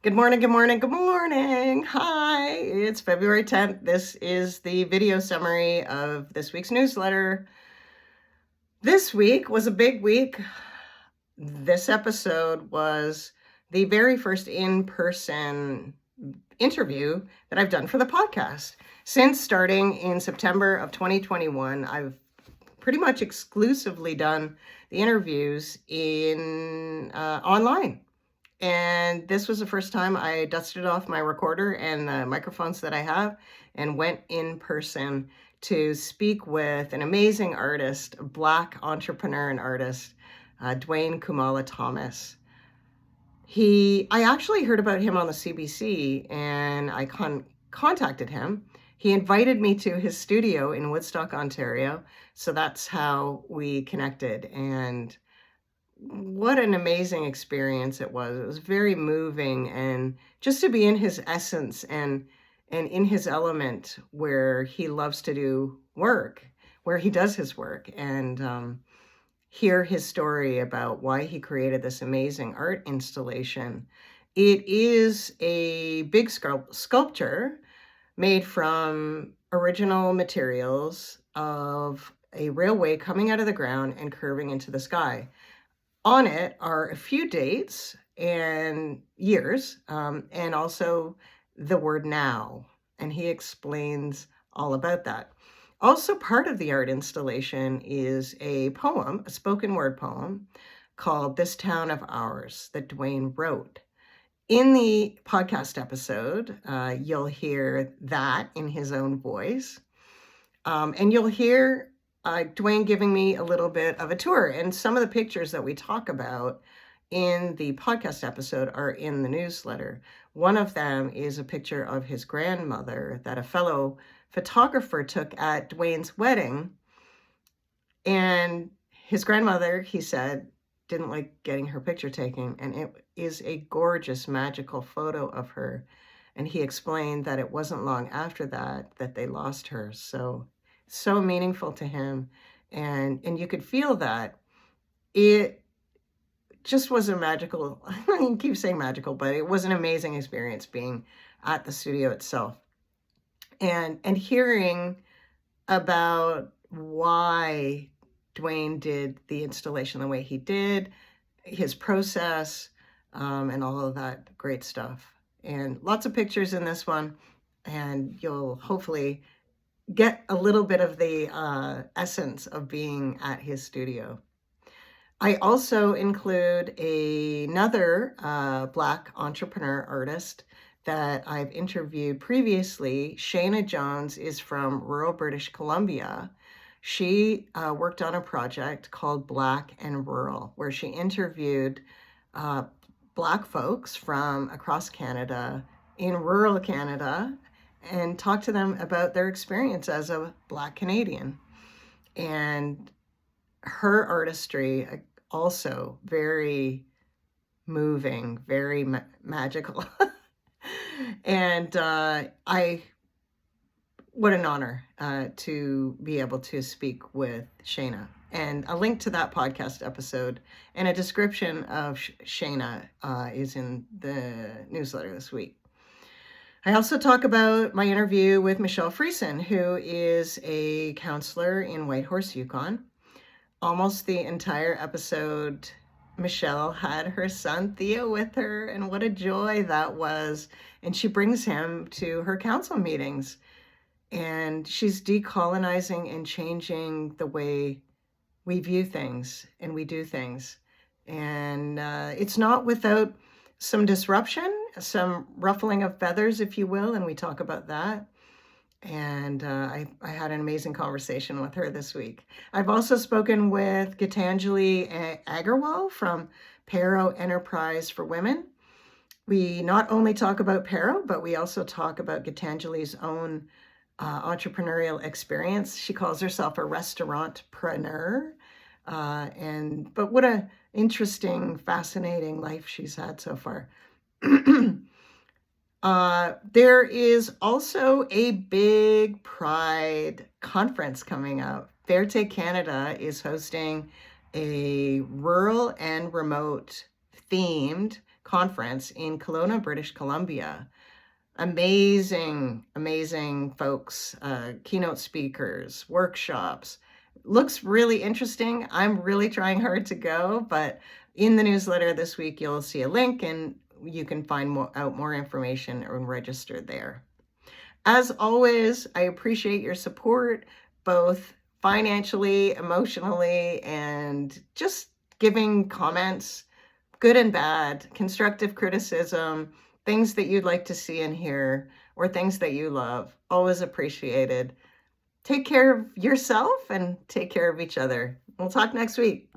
Good morning, good morning, good morning. Hi, it's February 10th. This is the video summary of this week's newsletter. This week was a big week. This episode was the very first in-person interview that I've done for the podcast. Since starting in September of 2021, I've pretty much exclusively done the interviews in online. And this was the first time I dusted off my recorder and the microphones that I have and went in person to speak with an amazing artist, a Black entrepreneur and artist, Duane Kumala-Thomas. I actually heard about him on the CBC and I contacted him. He invited me to his studio in Woodstock, Ontario. So that's how we connected. And what an amazing experience it was. It was very moving, and just to be in his essence and in his element where he loves to do work, where he does his work, and hear his story about why he created this amazing art installation. It is a big sculpture made from original materials of a railway coming out of the ground and curving into the sky. On it are a few dates and years, and also the word now. And he explains all about that. Also part of the art installation is a poem, a spoken word poem called This Town of Ours that Duane wrote. In the podcast episode, you'll hear that in his own voice. And you'll hear Duane giving me a little bit of a tour, and some of the pictures that we talk about in the podcast episode are in the newsletter. One of them is a picture of his grandmother that a fellow photographer took at Duane's wedding. And his grandmother, he said, didn't like getting her picture taken. And it is a gorgeous, magical photo of her. And he explained that it wasn't long after that they lost her. So meaningful to him, and you could feel that it just was a magical, I keep saying magical, but it was an amazing experience being at the studio itself and hearing about why Duane did the installation the way he did, his process, and all of that great stuff. And lots of pictures in this one, and you'll hopefully get a little bit of the essence of being at his studio. I also include another Black entrepreneur artist that I've interviewed previously. Shayna Jones is from rural British Columbia. She worked on a project called Black and Rural, where she interviewed Black folks from across Canada in rural Canada and talk to them about their experience as a Black Canadian. And her artistry also very moving, very magical. And what an honor to be able to speak with Shayna. And a link to that podcast episode and a description of Shayna is in the newsletter this week. I also talk about my interview with Michelle Friesen, who is a councillor in Whitehorse, Yukon. Almost the entire episode, Michelle had her son Theo with her, and what a joy that was. And she brings him to her council meetings, and she's decolonizing and changing the way we view things and we do things. And it's not without some disruption, some ruffling of feathers, if you will, and we talk about that. And I had an amazing conversation with her this week. I've also spoken with Gitanjali Aggarwal from PARO Enterprise for Women. We not only talk about PARO, but we also talk about Gitanjali's own entrepreneurial experience. She calls herself a restaurantpreneur. But what a interesting, fascinating life she's had so far. There is also a big Pride conference coming up. Fierte Canada is hosting a rural and remote themed conference in Kelowna, British Columbia. Amazing, amazing folks, keynote speakers, workshops. Looks really interesting. I'm really trying hard to go, but in the newsletter this week, you'll see a link and you can find out more information and register there. As always, I appreciate your support, both financially, emotionally, and just giving comments, good and bad, constructive criticism, things that you'd like to see and hear, or things that you love. Always appreciated. Take care of yourself and take care of each other. We'll talk next week.